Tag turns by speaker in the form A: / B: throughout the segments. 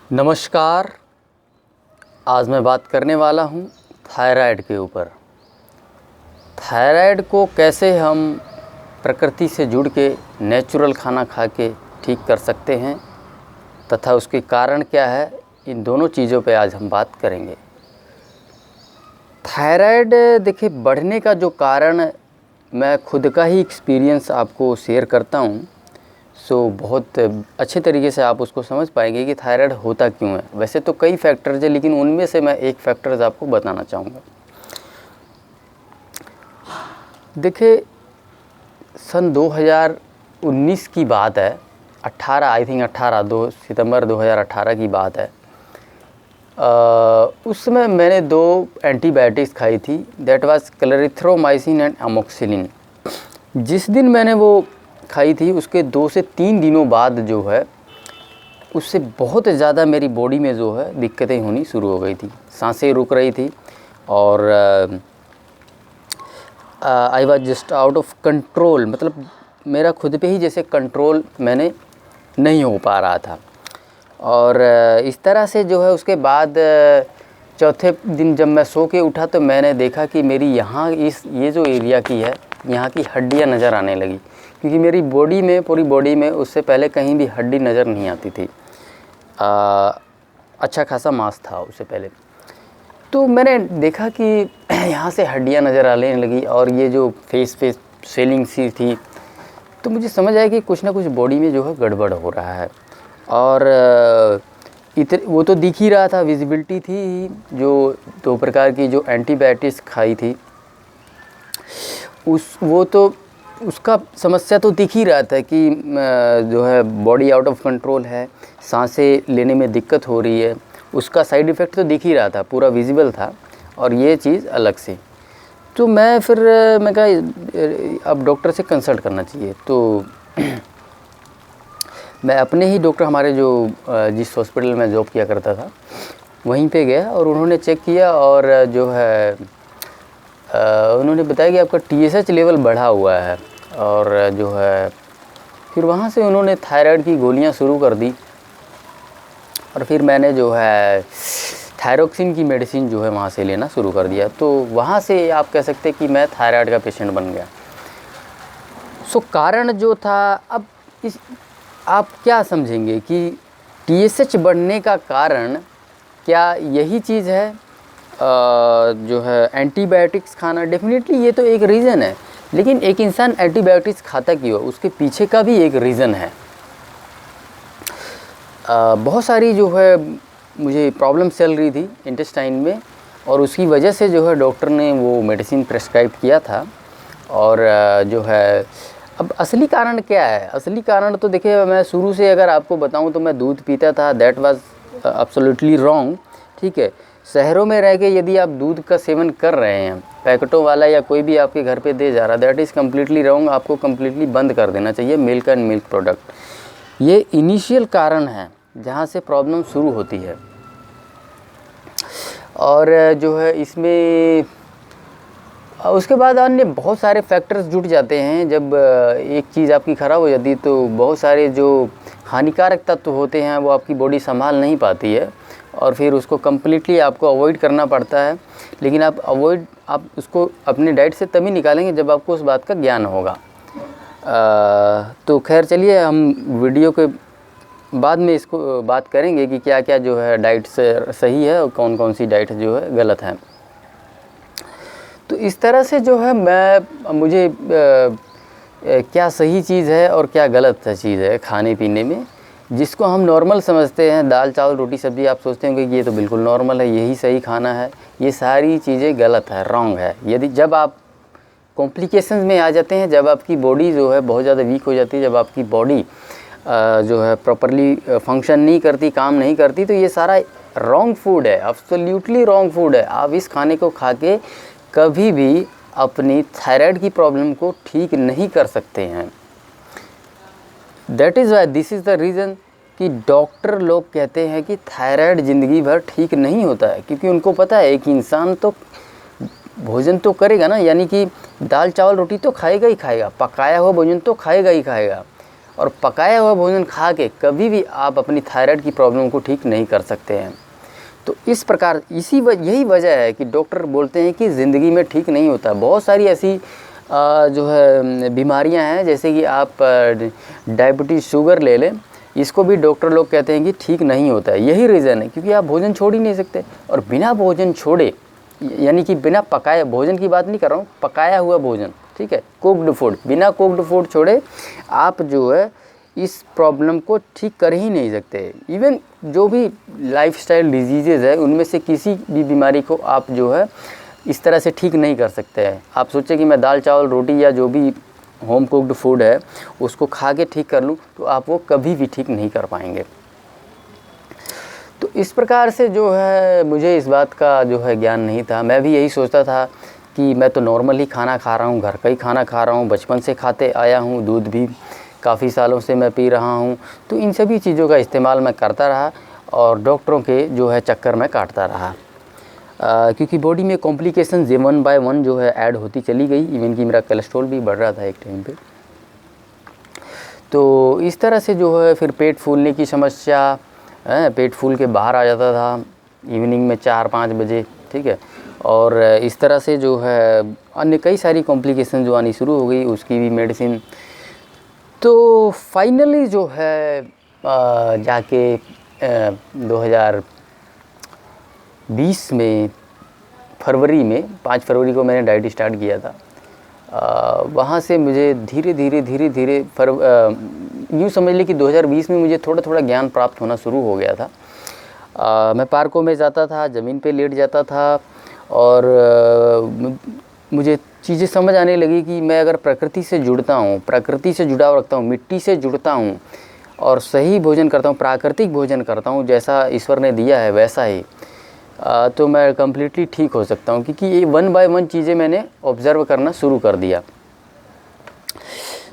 A: नमस्कार। आज मैं बात करने वाला हूँ थायराइड के ऊपर। थायराइड को कैसे हम प्रकृति से जुड़ के नेचुरल खाना खा के ठीक कर सकते हैं तथा उसके कारण क्या है, इन दोनों चीज़ों पे आज हम बात करेंगे। थायराइड देखिए बढ़ने का जो कारण मैं खुद का ही एक्सपीरियंस आपको शेयर करता हूँ, सो बहुत अच्छे तरीके से आप उसको समझ पाएंगे कि थायराइड होता क्यों है। वैसे तो कई फैक्टर्स हैं, लेकिन उनमें से मैं एक फैक्टर्स आपको बताना चाहूँगा। देखिए सन 2019 की बात है, 2 सितंबर 2018 की बात है। उस समय मैंने 2 एंटीबायोटिक्स खाई थी, दैट वाज क्लरिथ्रोमाइसिन एंड अमोक्सिलिन। जिस दिन मैंने वो खाई थी उसके 2 से 3 दिनों बाद जो है उससे बहुत ज़्यादा मेरी बॉडी में जो है दिक्कतें होनी शुरू हो गई थी। सांसें रुक रही थी और I was just out of control, मतलब मेरा खुद पे ही जैसे कंट्रोल मैंने नहीं हो पा रहा था। और इस तरह से जो है उसके बाद चौथे दिन जब मैं सो के उठा तो मैंने देखा कि मेरी ये जो एरिया की है, यहाँ की हड्डियाँ नज़र आने लगी, क्योंकि मेरी बॉडी में, पूरी बॉडी में उससे पहले कहीं भी हड्डी नज़र नहीं आती थी। अच्छा खासा मांस था उससे पहले। तो मैंने देखा कि यहाँ से हड्डियाँ नज़र आने लगी और ये जो फेस पे स्वेलिंग सी थी, तो मुझे समझ आया कि कुछ ना कुछ बॉडी में जो है गड़बड़ हो रहा है। और वो तो दिख ही रहा था, विजिबिलिटी थी। जो 2 प्रकार की जो एंटीबायोटिक्स खाई थी वो तो उसका समस्या तो दिख ही रहा था कि जो है बॉडी आउट ऑफ कंट्रोल है, सांसें लेने में दिक्कत हो रही है। उसका साइड इफ़ेक्ट तो दिख ही रहा था, पूरा विजिबल था, और ये चीज़ अलग से। तो मैं कहा अब डॉक्टर से कंसल्ट करना चाहिए। तो मैं अपने ही डॉक्टर, हमारे जो जिस हॉस्पिटल में जॉब किया करता था, वहीं पे गया और उन्होंने चेक किया और जो है उन्होंने बताया कि आपका TSH लेवल बढ़ा हुआ है। और जो है फिर वहाँ से उन्होंने थायराइड की गोलियाँ शुरू कर दी और फिर मैंने जो है थायरोक्सिन की मेडिसिन जो है वहाँ से लेना शुरू कर दिया। तो वहाँ से आप कह सकते हैं कि मैं थायराइड का पेशेंट बन गया। सो कारण जो था, अब आप क्या समझेंगे कि TSH बढ़ने का कारण क्या यही चीज़ है जो है एंटीबायोटिक्स खाना? डेफिनेटली ये तो एक रीज़न है, लेकिन एक इंसान एंटीबायोटिक्स खाता क्यों, उसके पीछे का भी एक रीज़न है। बहुत सारी जो है मुझे प्रॉब्लम चल रही थी इंटेस्टाइन में, और उसकी वजह से जो है डॉक्टर ने वो मेडिसिन प्रेस्क्राइब किया था। और जो है अब असली कारण क्या है? असली कारण तो देखिए, मैं शुरू से अगर आपको बताऊं तो मैं दूध पीता था, दैट वाज एब्सोल्युटली रॉन्ग। ठीक है, शहरों में रह के यदि आप दूध का सेवन कर रहे हैं, पैकेटों वाला या कोई भी आपके घर पे दे जा रहा, दैट इज़ कम्प्लीटली रॉन्ग। आपको कम्प्लीटली बंद कर देना चाहिए मिल्क एंड मिल्क प्रोडक्ट। ये इनिशियल कारण है जहाँ से प्रॉब्लम शुरू होती है। और जो है इसमें उसके बाद अन्य बहुत सारे फैक्टर्स जुट जाते हैं। जब एक चीज़ आपकी ख़राब हो जाती है तो बहुत सारे जो हानिकारक तत्व होते हैं वो आपकी बॉडी संभाल नहीं पाती है, और फिर उसको कम्प्लीटली आपको अवॉइड करना पड़ता है। लेकिन आप उसको अपने डाइट से तभी निकालेंगे जब आपको उस बात का ज्ञान होगा। तो खैर चलिए, हम वीडियो के बाद में इसको बात करेंगे कि क्या क्या जो है डाइट से सही है और कौन कौन सी डाइट जो है गलत है। तो इस तरह से जो है मुझे क्या सही चीज़ है और क्या गलत चीज़ है खाने पीने में, जिसको हम नॉर्मल समझते हैं, दाल चावल रोटी सब्ज़ी, आप सोचते होंगे कि ये तो बिल्कुल नॉर्मल है, यही सही खाना है। ये सारी चीज़ें गलत है, रॉन्ग है। जब आप कॉम्प्लिकेशंस में आ जाते हैं, जब आपकी बॉडी जो है बहुत ज़्यादा वीक हो जाती है, जब आपकी बॉडी जो है प्रॉपरली फंक्शन नहीं करती, काम नहीं करती, तो ये सारा रॉन्ग फूड है, एब्सोल्युटली रॉन्ग फूड है। आप इस खाने को खा के कभी भी अपनी थायराइड की प्रॉब्लम को ठीक नहीं कर सकते हैं। That is why, this is the reason कि डॉक्टर लोग कहते हैं कि थायराइड ज़िंदगी भर ठीक नहीं होता है, क्योंकि उनको पता है एक इंसान तो भोजन तो करेगा ना, यानी कि दाल चावल रोटी तो खाएगा ही खाएगा, पकाया हुआ भोजन तो खाएगा ही खाएगा। और पकाया हुआ भोजन खा के कभी भी आप अपनी थायराइड की प्रॉब्लम को ठीक नहीं कर सकते हैं। तो इस प्रकार यही वजह है कि डॉक्टर बोलते हैं कि ज़िंदगी में ठीक नहीं होता। बहुत सारी ऐसी जो है बीमारियां हैं, जैसे कि आप डायबिटीज़, शुगर ले लें, इसको भी डॉक्टर लोग कहते हैं कि ठीक नहीं होता है। यही रीज़न है, क्योंकि आप भोजन छोड़ ही नहीं सकते। और बिना भोजन छोड़े, यानी कि बिना पकाया, भोजन की बात नहीं कर रहा हूँ, पकाया हुआ भोजन, ठीक है, कुक्ड फूड, बिना कुक्ड फूड छोड़े आप जो है इस प्रॉब्लम को ठीक कर ही नहीं सकते। इवन जो भी लाइफस्टाइल डिजीज़ेज़ है, उनमें से किसी भी बीमारी को आप जो है इस तरह से ठीक नहीं कर सकते हैं। आप सोचें कि मैं दाल चावल रोटी या जो भी होम कुक्ड फूड है उसको खा के ठीक कर लूँ, तो आप वो कभी भी ठीक नहीं कर पाएंगे। तो इस प्रकार से जो है मुझे इस बात का जो है ज्ञान नहीं था। मैं भी यही सोचता था कि मैं तो नॉर्मल ही खाना खा रहा हूँ, घर का ही खाना खा रहा हूँ, बचपन से खाते आया हूँ, दूध भी काफ़ी सालों से मैं पी रहा हूँ। तो इन सभी चीज़ों का इस्तेमाल मैं करता रहा और डॉक्टरों के जो है चक्कर में काटता रहा, क्योंकि बॉडी में कॉम्प्लिकेशन 1 बाय 1 जो है ऐड होती चली गई। इवन कि मेरा कोलेस्ट्रॉल भी बढ़ रहा था एक टाइम पे। तो इस तरह से जो है फिर पेट फूलने की समस्या, पेट फूल के बाहर आ जाता था इवनिंग में 4-5 बजे, ठीक है। और इस तरह से जो है अन्य कई सारी कॉम्प्लिकेशन जो आनी शुरू हो गई, उसकी भी मेडिसिन। तो फाइनली जो है जाके 2020 में फरवरी में 5 फरवरी को मैंने डाइट स्टार्ट किया था। वहाँ से मुझे धीरे धीरे यूँ समझ ली कि 2020 में मुझे थोड़ा थोड़ा ज्ञान प्राप्त होना शुरू हो गया था। मैं पार्कों में जाता था, ज़मीन पे लेट जाता था और मुझे चीज़ें समझ आने लगी कि मैं अगर प्रकृति से जुड़ता हूँ, प्रकृति से जुड़ाव रखता हूँ, मिट्टी से जुड़ता हूँ और सही भोजन करता हूँ, प्राकृतिक भोजन करता हूँ, जैसा ईश्वर ने दिया है वैसा ही, तो मैं कम्प्लीटली ठीक हो सकता हूँ। क्योंकि ये 1 बाय 1 चीज़ें मैंने ऑब्ज़र्व करना शुरू कर दिया।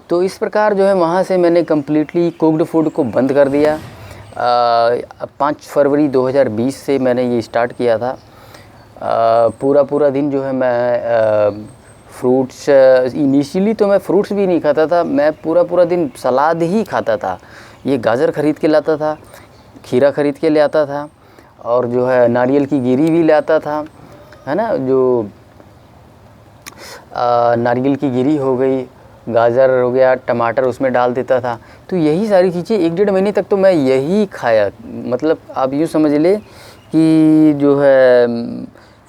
A: तो इस प्रकार जो है वहाँ से मैंने कम्प्लीटली कुक्ड फूड को बंद कर दिया। 5 फरवरी 2020 से मैंने ये स्टार्ट किया था। पूरा दिन जो है मैं फ्रूट्स, इनिशियली तो मैं फ्रूट्स भी नहीं खाता था, मैं पूरा दिन सलाद ही खाता था। ये गाजर ख़रीद के लाता था, खीरा ख़रीद के ले आता था और जो है नारियल की गिरी भी लाता था, है ना, जो नारियल की गिरी हो गई, गाजर हो गया, टमाटर उसमें डाल देता था। तो यही सारी चीज़ें 1-1.5 महीने तक तो मैं यही खाया। मतलब आप यूँ समझ ले कि जो है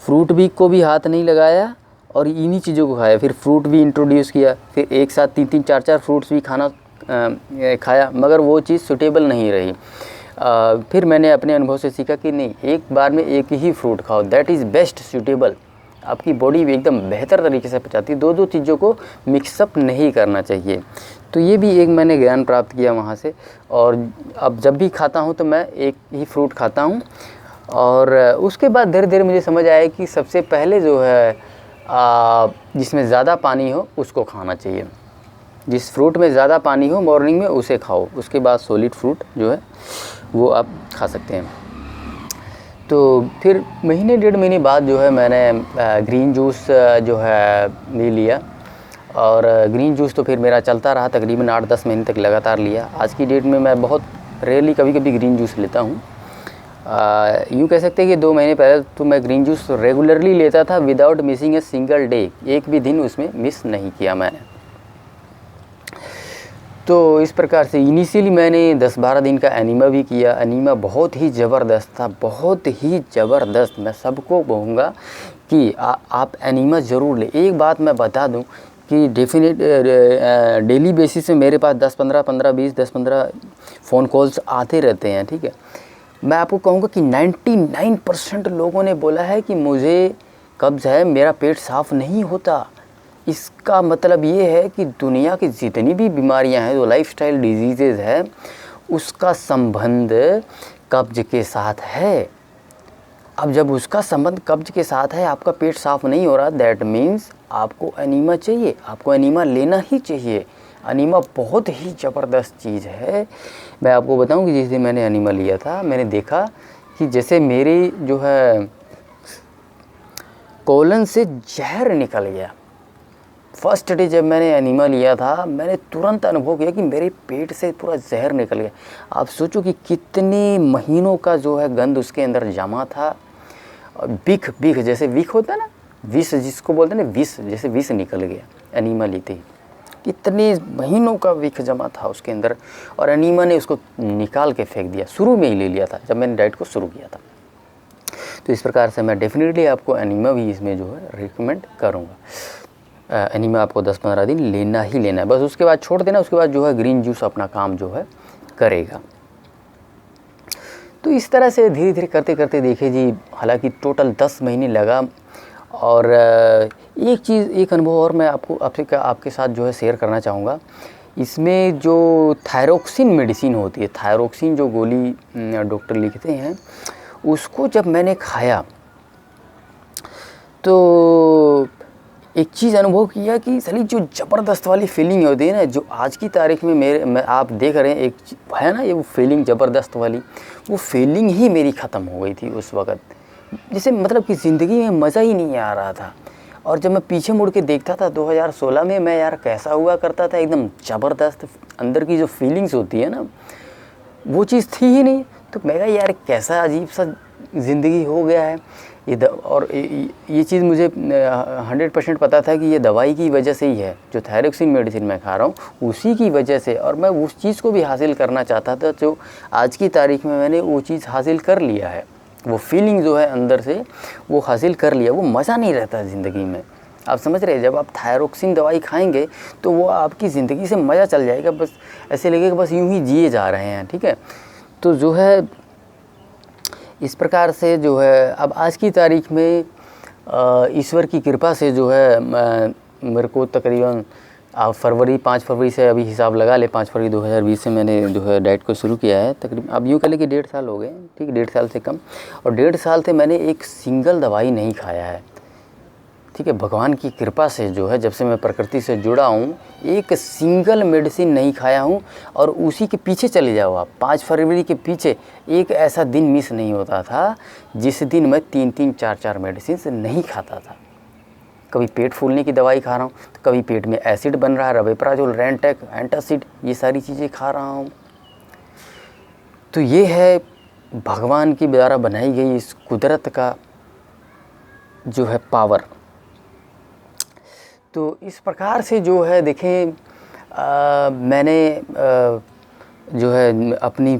A: फ्रूट भी को भी हाथ नहीं लगाया और इन्हीं चीज़ों को खाया। फिर फ्रूट भी इंट्रोड्यूस किया, फिर एक साथ 3-3, 4-4 फ्रूट्स भी खाया, मगर वो चीज़ सूटेबल नहीं रही। फिर मैंने अपने अनुभव से सीखा कि नहीं, एक बार में एक ही फ्रूट खाओ, दैट इज़ बेस्ट सूटेबल। आपकी बॉडी भी एकदम बेहतर तरीके से पचाती है। 2-2 चीज़ों को मिक्सअप नहीं करना चाहिए। तो ये भी एक मैंने ज्ञान प्राप्त किया वहाँ से। और अब जब भी खाता हूँ तो मैं एक ही फ्रूट खाता हूँ। और उसके बाद धीरे धीरे मुझे समझ आया कि सबसे पहले जो है जिसमें ज़्यादा पानी हो उसको खाना चाहिए। जिस फ्रूट में ज़्यादा पानी हो मॉर्निंग में उसे खाओ, उसके बाद सॉलिड फ्रूट जो है वो आप खा सकते हैं। तो फिर 1-1.5 महीने बाद जो है मैंने ग्रीन जूस जो है ले लिया। और ग्रीन जूस तो फिर मेरा चलता रहा, तकरीबन 8-10 महीने तक लगातार लिया। आज की डेट में मैं बहुत रेयरली कभी ग्रीन जूस लेता हूँ। यूँ कह सकते हैं कि 2 महीने पहले तो मैं ग्रीन जूस रेगुलरली लेता था without missing a single day. एक भी दिन उसमें मिस नहीं किया मैंने। तो इस प्रकार से इनिशियली मैंने 10-12 दिन का एनीमा भी किया। एनीमा बहुत ही ज़बरदस्त था, बहुत ही ज़बरदस्त। मैं सबको कहूँगा कि आप एनीमा ज़रूर लें। एक बात मैं बता दूं कि डेली बेसिस से मेरे पास 10-15 फ़ोन कॉल्स आते रहते हैं, ठीक है। मैं आपको कहूँगा कि 99% लोगों ने बोला है कि मुझे कब्ज़ है, मेरा पेट साफ़ नहीं होता। इसका मतलब ये है कि दुनिया की जितनी भी बीमारियां हैं, जो लाइफस्टाइल डिजीज़ेज़ है, उसका संबंध कब्ज़ के साथ है। अब जब उसका संबंध कब्ज़ के साथ है, आपका पेट साफ़ नहीं हो रहा, दैट मीन्स आपको एनीमा चाहिए, आपको एनीमा लेना ही चाहिए। एनीमा बहुत ही ज़बरदस्त चीज़ है। मैं आपको बताऊं कि जिस दिन मैंने एनीमा लिया था, मैंने देखा कि जैसे मेरी जो है कोलन से जहर निकल गया। फर्स्ट डे जब मैंने एनिमा लिया था, मैंने तुरंत अनुभव किया कि मेरे पेट से पूरा जहर निकल गया। आप सोचो कि कितने महीनों का जो है गंद उसके अंदर जमा था। बिख बिख जैसे विख होता है ना, विष जिसको बोलते हैं ना, विष, जैसे विष निकल गया एनिमा लेते ही। कितने महीनों का विख जमा था उसके अंदर, और एनिमा ने उसको निकाल के फेंक दिया। शुरू में ही ले लिया था जब मैंने डाइट को शुरू किया था। तो इस प्रकार से मैं डेफिनेटली आपको एनिमा भी इसमें जो है रिकमेंड करूँगा। एनिमा आपको 10-15 दिन लेना ही लेना है, बस उसके बाद छोड़ देना। उसके बाद जो है ग्रीन जूस अपना काम जो है करेगा। तो इस तरह से धीरे धीरे करते करते देखिए जी, हालांकि टोटल 10 महीने लगा। और एक चीज़, एक अनुभव और मैं आपके साथ जो है शेयर करना चाहूँगा। इसमें जो थायरोक्सिन मेडिसिन होती है, थायरोक्सिन जो गोली डॉक्टर लिखते हैं, उसको जब मैंने खाया तो एक चीज़ अनुभव किया कि साली जो ज़बरदस्त वाली फीलिंग होती है ना, जो आज की तारीख में आप देख रहे हैं, एक है ना ये वो फीलिंग ज़बरदस्त वाली, वो फीलिंग ही मेरी ख़त्म हो गई थी उस वक़्त। जैसे मतलब कि ज़िंदगी में मज़ा ही नहीं आ रहा था। और जब मैं पीछे मुड़ के देखता था 2016 में, मैं यार कैसा हुआ करता था, एकदम ज़बरदस्त अंदर की जो फीलिंग्स होती है ना, वो चीज़ थी ही नहीं। तो मैं कहा यार कैसा अजीब सा ज़िंदगी हो गया है और ये चीज़ मुझे 100% पता था कि ये दवाई की वजह से ही है, जो थायरोक्सिन मेडिसिन मैं खा रहा हूँ उसी की वजह से। और मैं उस चीज़ को भी हासिल करना चाहता था जो आज की तारीख में मैंने वो चीज़ हासिल कर लिया है। वो फीलिंग जो है अंदर से वो हासिल कर लिया। वो मज़ा नहीं रहता ज़िंदगी में, आप समझ रहे हैं। जब आप थायरोक्सिन दवाई खाएंगे तो वो आपकी ज़िंदगी से मज़ा चल जाएगा, बस ऐसे लगेगा बस यूं ही जिए जा रहे हैं, ठीक है। तो जो है इस प्रकार से जो है अब आज की तारीख में ईश्वर की कृपा से जो है मेरे को तकरीबन 5 फरवरी से अभी हिसाब लगा ले, 5 फरवरी 2020 से मैंने जो है डाइट को शुरू किया है। तकरीबन अब यूँ कह लें कि 1.5 साल हो गए, ठीक है, 1.5 साल से कम। और 1.5 साल से मैंने एक सिंगल दवाई नहीं खाया है, ठीक है। भगवान की कृपा से जो है जब से मैं प्रकृति से जुड़ा हूँ, एक सिंगल मेडिसिन नहीं खाया हूँ। और उसी के पीछे चले जाओ आप, 5 फरवरी के पीछे एक ऐसा दिन मिस नहीं होता था जिस दिन मैं 3-3, 4-4 मेडिसिन नहीं खाता था। कभी पेट फूलने की दवाई खा रहा हूँ, तो कभी पेट में एसिड बन रहा है, रवेप्राजोल, रेंटेक, एंटासिड, ये सारी चीज़ें खा रहा हूँ। तो ये है भगवान की द्वारा बनाई गई इस कुदरत का जो है पावर। तो इस प्रकार से जो है देखें, मैंने जो है अपनी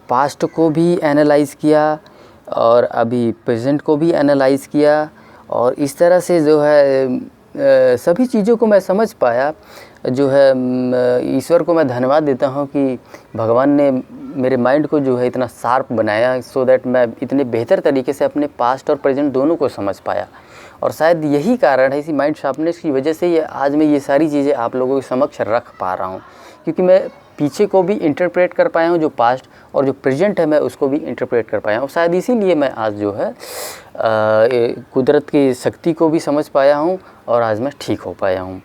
A: पास्ट को भी एनालाइज़ किया और अभी प्रेजेंट को भी एनालाइज़ किया। और इस तरह से जो है सभी चीज़ों को मैं समझ पाया। जो है ईश्वर को मैं धन्यवाद देता हूँ कि भगवान ने मेरे माइंड को जो है इतना शार्प बनाया, सो दैट मैं इतने बेहतर तरीके से अपने पास्ट और प्रेजेंट दोनों को समझ पाया। और शायद यही कारण है, इसी माइंड शार्पनेस की वजह से ये आज मैं ये सारी चीज़ें आप लोगों के समक्ष रख पा रहा हूँ, क्योंकि मैं पीछे को भी इंटरप्रेट कर पाया हूँ, जो पास्ट और जो प्रेजेंट है मैं उसको भी इंटरप्रेट कर पाया हूँ। शायद इसीलिए मैं आज जो है कुदरत की शक्ति को भी समझ पाया हूँ और आज मैं ठीक हो पाया हूँ।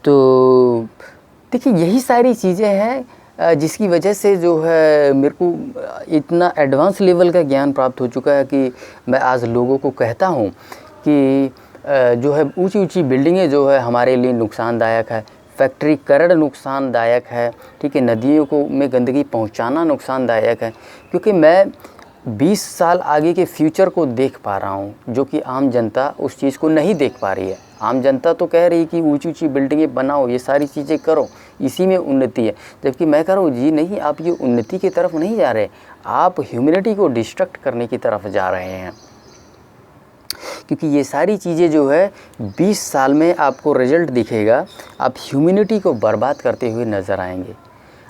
A: तो देखिए यही सारी चीज़ें हैं जिसकी वजह से जो है मेरे को इतना एडवांस लेवल का ज्ञान प्राप्त हो चुका है कि मैं आज लोगों को कहता हूँ कि जो है ऊंची ऊंची बिल्डिंगें जो है हमारे लिए नुकसानदायक है, फैक्ट्रीकरण नुकसानदायक है, ठीक है, नदियों को में गंदगी पहुंचाना नुकसानदायक है। क्योंकि मैं 20 साल आगे के फ्यूचर को देख पा रहा हूँ, जो कि आम जनता उस चीज़ को नहीं देख पा रही है। आम जनता तो कह रही है कि ऊंची ऊंची बिल्डिंगें बनाओ, ये सारी चीज़ें करो, इसी में उन्नति है। जबकि मैं कह रहा हूँ जी नहीं, आप ये उन्नति की तरफ नहीं जा रहे, आप ह्यूमैनिटी को डिस्ट्रक्ट करने की तरफ जा रहे हैं। क्योंकि ये सारी चीज़ें जो है 20 साल में आपको रिजल्ट दिखेगा, आप ह्यूमैनिटी को बर्बाद करते हुए नज़र आएंगे।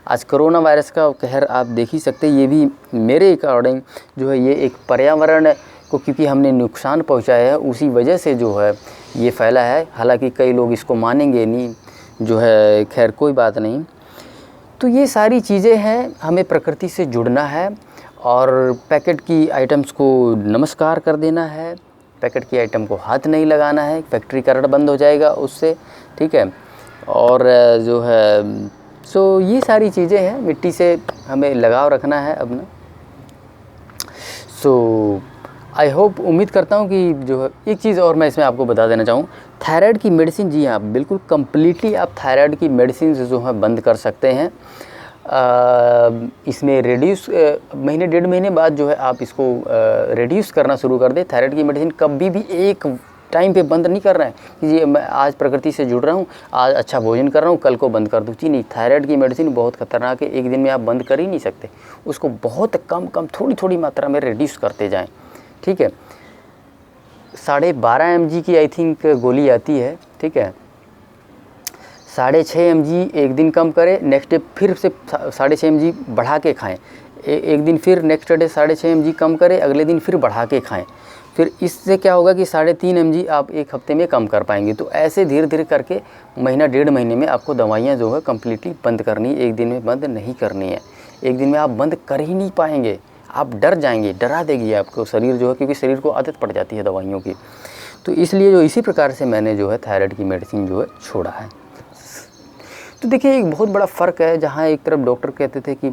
A: आज कोरोना वायरस का कहर आप देख ही सकते हैं। ये भी मेरे अकॉर्डिंग जो है ये एक पर्यावरण को क्योंकि हमने नुकसान पहुंचाया है, उसी वजह से जो है ये फैला है। हालांकि कई लोग इसको मानेंगे नहीं, जो है खैर कोई बात नहीं। तो ये सारी चीज़ें हैं, हमें प्रकृति से जुड़ना है और पैकेट की आइटम्स को नमस्कार कर देना है, पैकेट की आइटम को हाथ नहीं लगाना है, फैक्ट्रीकरण बंद हो जाएगा उससे, ठीक है। और जो है सो ये सारी चीज़ें हैं, मिट्टी से हमें लगाव रखना है अपना। सो आई होप, उम्मीद करता हूँ कि जो है एक चीज़ और मैं इसमें आपको बता देना चाहूँ, थायराइड की मेडिसिन, जी हाँ बिल्कुल कम्प्लीटली आप थायराइड की मेडिसिन जो है बंद कर सकते हैं। इसमें रिड्यूस महीने 1.5 महीने बाद जो है आप इसको रिड्यूस करना शुरू कर दें। थायराइड की मेडिसिन कभी भी एक टाइम पे बंद नहीं कर रहे हैं कि ये मैं आज प्रकृति से जुड़ रहा हूँ, आज अच्छा भोजन कर रहा हूँ, कल को बंद कर दूँ। जी नहीं, थायराइड की मेडिसिन बहुत खतरनाक है, एक दिन में आप बंद कर ही नहीं सकते। उसको बहुत कम थोड़ी मात्रा में रिड्यूस करते जाएँ, ठीक है। 12.5 mg की आई थिंक गोली आती है, ठीक है। 6.5 mg एक दिन कम करें, नेक्स्ट डे फिर से 6.5 mg बढ़ा के खाएं। एक दिन फिर नेक्स्ट डे 6.5 mg कम करें, अगले दिन फिर बढ़ा के खाएं। फिर इससे क्या होगा कि 3.5 mg आप एक हफ्ते में कम कर पाएंगे। तो ऐसे धीरे धीरे करके महीना 1.5 महीने में आपको दवाइयाँ जो है कम्प्लीटली बंद करनी है, एक दिन में बंद नहीं करनी है। एक दिन में आप बंद कर ही नहीं पाएंगे, आप डर जाएंगे, डरा देगी आपको शरीर जो है, क्योंकि शरीर को आदत पड़ जाती है दवाइयों की। तो इसलिए जो इसी प्रकार से मैंने जो है थायराइड की मेडिसिन जो है छोड़ा है। तो देखिए एक बहुत बड़ा फ़र्क है, जहाँ एक तरफ डॉक्टर कहते थे कि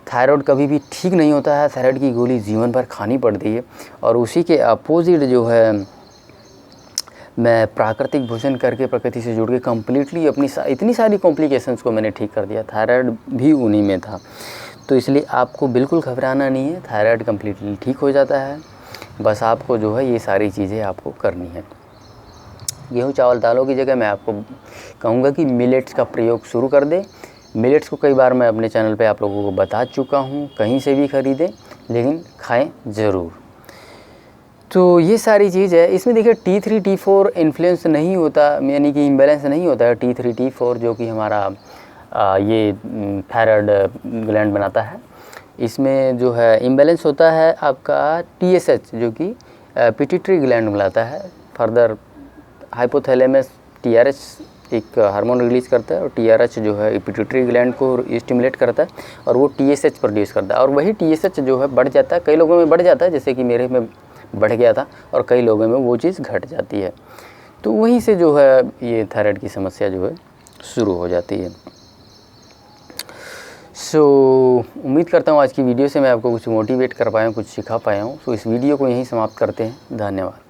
A: थायराइड कभी भी ठीक नहीं होता है, थायराइड की गोली जीवन भर खानी पड़ती है, और उसी के अपोजिट जो है मैं प्राकृतिक भोजन करके प्रकृति से जुड़ के कम्प्लीटली अपनी इतनी सारी कॉम्प्लिकेशंस को मैंने ठीक कर दिया। थायराइड भी उन्हीं में था। तो इसलिए आपको बिल्कुल घबराना नहीं है, थायराइड कम्प्लीटली ठीक हो जाता है। बस आपको जो है ये सारी चीज़ें आपको करनी है। गेहूँ चावल दालों की जगह मैं आपको कहूँगा कि मिलेट्स का प्रयोग शुरू कर दें। मिलेट्स को कई बार मैं अपने चैनल पे आप लोगों को बता चुका हूँ, कहीं से भी ख़रीदें लेकिन खाएं ज़रूर। तो ये सारी चीज़ है। इसमें देखिए T3 T4 इन्फ्लुएंस नहीं होता, यानी कि इम्बैलेंस नहीं होता है। T3 T4 जो कि हमारा ये थायराइड ग्लैंड बनाता है, इसमें जो है इम्बैलेंस होता है आपका TSH जो कि पिट्यूटरी ग्लैंड बनाता है। फर्दर हाइपोथैलेमस TRH एक हार्मोन रिलीज़ करता है, और TRH जो है पिट्यूटरी ग्लैंड को स्टिमुलेट करता है, और वो TSH प्रोड्यूस करता है। और वही TSH जो है बढ़ जाता है, कई लोगों में बढ़ जाता है, जैसे कि मेरे में बढ़ गया था, और कई लोगों में वो चीज़ घट जाती है। तो वहीं से जो है ये थायराइड की समस्या जो है शुरू हो जाती है। उम्मीद करता हूँ आज की वीडियो से मैं आपको कुछ मोटिवेट कर पाया हूँ, कुछ सिखा पाया हूँ। इस वीडियो को यहीं समाप्त करते हैं। धन्यवाद।